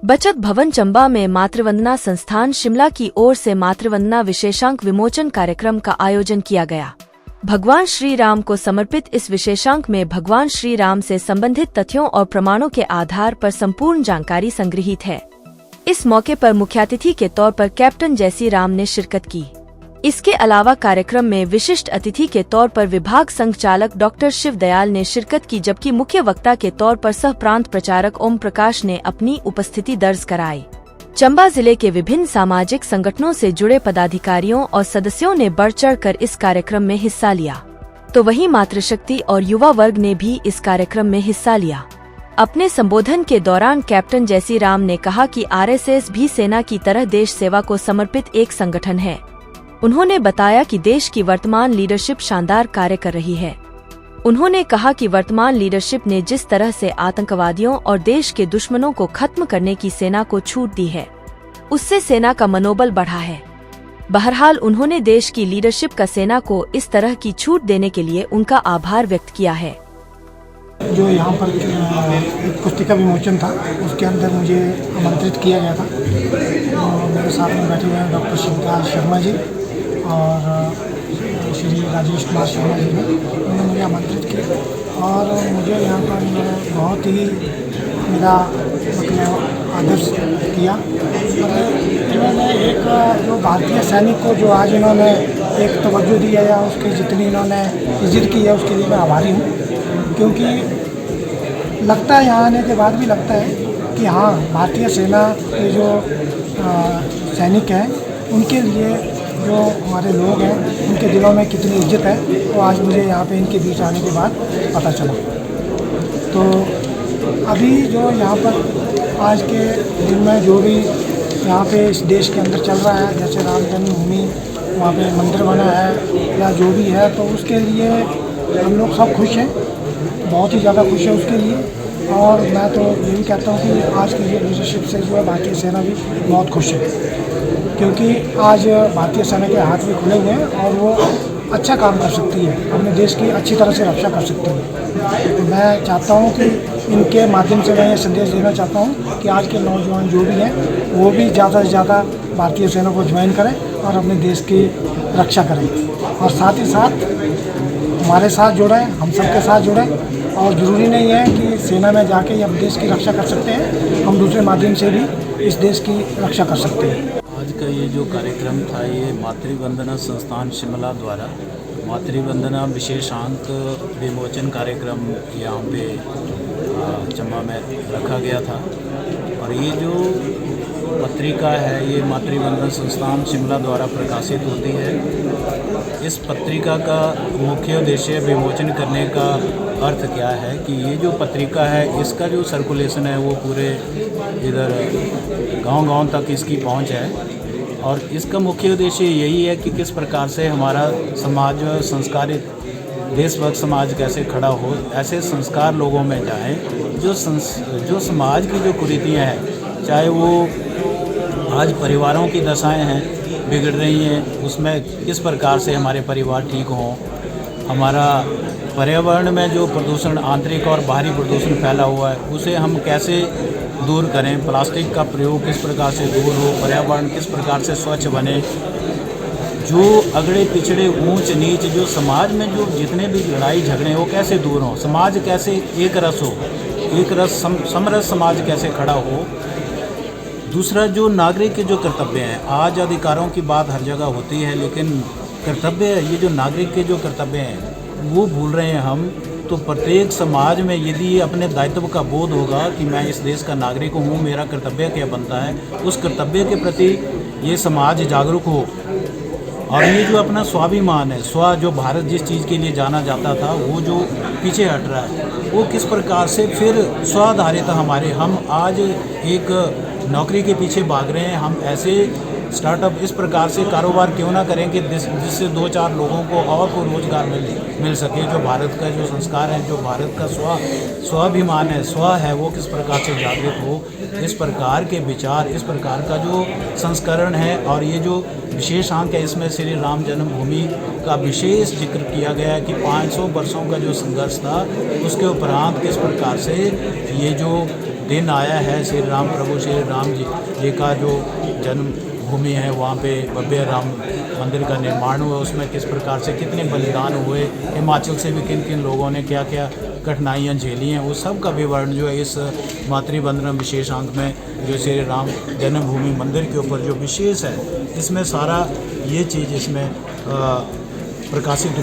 बचत भवन चंबा में मातृवंदना संस्थान शिमला की ओर से मातृवंदना विशेषांक विमोचन कार्यक्रम का आयोजन किया गया। भगवान श्री राम को समर्पित इस विशेषांक में भगवान श्री राम से संबंधित तथ्यों और प्रमाणों के आधार पर संपूर्ण जानकारी संग्रहित है। इस मौके पर मुख्यातिथि के तौर पर कैप्टन जैसी राम ने शिरकत की। इसके अलावा कार्यक्रम में विशिष्ट अतिथि के तौर पर विभाग संचालक डॉक्टर शिव दयाल ने शिरकत की, जबकि मुख्य वक्ता के तौर पर सह प्रांत प्रचारक ओम प्रकाश ने अपनी उपस्थिति दर्ज कराई। चंबा जिले के विभिन्न सामाजिक संगठनों से जुड़े पदाधिकारियों और सदस्यों ने बढ़ चढ़कर इस कार्यक्रम में हिस्सा लिया, तो वहीं मातृशक्ति और युवा वर्ग ने भी इस कार्यक्रम में हिस्सा लिया। अपने संबोधन के दौरान कैप्टन जैसी राम ने कहा कि आरएसएस भी सेना की तरह देश सेवा को समर्पित एक संगठन है। उन्होंने बताया कि देश की वर्तमान लीडरशिप शानदार कार्य कर रही है। उन्होंने कहा कि वर्तमान लीडरशिप ने जिस तरह से आतंकवादियों और देश के दुश्मनों को खत्म करने की सेना को छूट दी है, उससे सेना का मनोबल बढ़ा है। बहरहाल उन्होंने देश की लीडरशिप का सेना को इस तरह की छूट देने के लिए उनका आभार व्यक्त किया है। जो यहाँ पर एक पुस्तिका विमोचन था, उसके अंदर मुझे आमंत्रित किया गया था। मेरे साथ में बैठे हुए हैं डॉक्टर शिवपाल शर्मा जी और श्री राजेश कुमार शर्मा जी ने, उन्होंने मुझे आमंत्रित किया और मुझे यहाँ पर बहुत ही मेरा मतलब आदर्श किया। इन्होंने एक जो भारतीय सैनिक को जो आज इन्होंने एक तवज्जो दिया या उसकी जितनी इन्होंने इज्जत की है, उसके लिए मैं आभारी हूँ। क्योंकि लगता है यहाँ आने के बाद भी लगता है कि हाँ, भारतीय सेना के जो सैनिक हैं उनके लिए जो हमारे लोग हैं उनके दिलों में कितनी इज्जत है, तो आज मुझे यहाँ पे इनके बीच आने के बाद पता चला। तो अभी जो यहाँ पर आज के दिन में जो भी यहाँ पे इस देश के अंदर चल रहा है, जैसे राम जन्मभूमि वहाँ पे मंदिर बना है या जो भी है, तो उसके लिए हम लोग सब खुश हैं, बहुत ही ज़्यादा खुश है उसके लिए। और मैं तो ये भी कहता हूँ कि आज की लीडरशिप से जो है भारतीय सेना भी बहुत खुश है, क्योंकि आज भारतीय सेना के हाथ भी खुले हुए हैं और वो अच्छा काम कर सकती है, अपने देश की अच्छी तरह से रक्षा कर सकती है। तो मैं चाहता हूँ कि इनके माध्यम से मैं ये संदेश देना चाहता हूँ कि आज के नौजवान जो भी हैं वो भी ज़्यादा से ज़्यादा भारतीय सेना को ज्वाइन करें और अपने देश की रक्षा करें, और साथ ही साथ हमारे साथ जुड़ें, हम सबके साथ जुड़ें। और ज़रूरी नहीं है कि सेना में जाके ही हम देश की रक्षा कर सकते हैं, हम दूसरे माध्यम से भी इस देश की रक्षा कर सकते हैं। आज का ये जो कार्यक्रम था, ये मातृवंदना संस्थान शिमला द्वारा मातृवंदना विशेषांक विमोचन कार्यक्रम यहाँ पे चंबा में रखा गया था। और ये जो पत्रिका है ये मातृवंदना संस्थान शिमला द्वारा प्रकाशित होती है। इस पत्रिका का मुख्य उद्देश्य विमोचन करने का अर्थ क्या है कि ये जो पत्रिका है इसका जो सर्कुलेशन है वो पूरे इधर गांव-गांव तक इसकी पहुंच है। और इसका मुख्य उद्देश्य यही है कि किस प्रकार से हमारा समाज संस्कारित देशभक्त समाज कैसे खड़ा हो, ऐसे संस्कार लोगों में जाएं जो समाज की जो कुरीतियाँ हैं, चाहे वो आज परिवारों की दशाएं हैं बिगड़ रही हैं, उसमें किस प्रकार से हमारे परिवार ठीक हों, हमारा पर्यावरण में जो प्रदूषण आंतरिक और बाहरी प्रदूषण फैला हुआ है उसे हम कैसे दूर करें, प्लास्टिक का प्रयोग किस प्रकार से दूर हो, पर्यावरण किस प्रकार से स्वच्छ बने, जो अगड़े पिछड़े ऊंच नीच जो समाज में जो जितने भी लड़ाई झगड़े वो कैसे दूर हों, समाज कैसे एक रस हो, एक रस समरस समाज कैसे खड़ा हो। दूसरा जो नागरिक के जो कर्तव्य हैं, आज अधिकारों की बात हर जगह होती है लेकिन कर्तव्य, ये जो नागरिक के जो कर्तव्य हैं वो भूल रहे हैं हम। तो प्रत्येक समाज में यदि अपने दायित्व का बोध होगा कि मैं इस देश का नागरिक हूँ, मेरा कर्तव्य क्या बनता है, उस कर्तव्य के प्रति ये समाज जागरूक हो। और ये जो अपना स्वाभिमान है, जो भारत जिस चीज़ के लिए जाना जाता था वो जो पीछे हट रहा है, वो किस प्रकार से फिर स्वाधारित हमारे हम आज एक नौकरी के पीछे भाग रहे हैं। हम ऐसे स्टार्टअप इस प्रकार से कारोबार क्यों ना करें कि जिससे 2-4 लोगों को और को रोज़गार मिल सके। जो भारत का जो संस्कार है, जो भारत का स्वाभिमान है, है वो किस प्रकार से जागृत हो, इस प्रकार के विचार, इस प्रकार का जो संस्करण है। और ये जो विशेष अंक है इसमें श्री राम जन्मभूमि का विशेष जिक्र किया गया है कि 500 वर्षों का जो संघर्ष था उसके उपरांत किस प्रकार से ये जो दिन आया है श्री राम प्रभु श्री राम जी का जो जन्मभूमि है, वहाँ पे भव्य राम मंदिर का निर्माण हुआ, उसमें किस प्रकार से कितने बलिदान हुए, हिमाचल से भी किन किन लोगों ने क्या क्या कठिनाइयाँ झेली हैं, वो सब का विवरण जो है इस मातृवंदना विशेषांक में जो श्री राम जन्मभूमि मंदिर के ऊपर जो विशेष है, इसमें सारा ये चीज़ इसमें प्रकाशित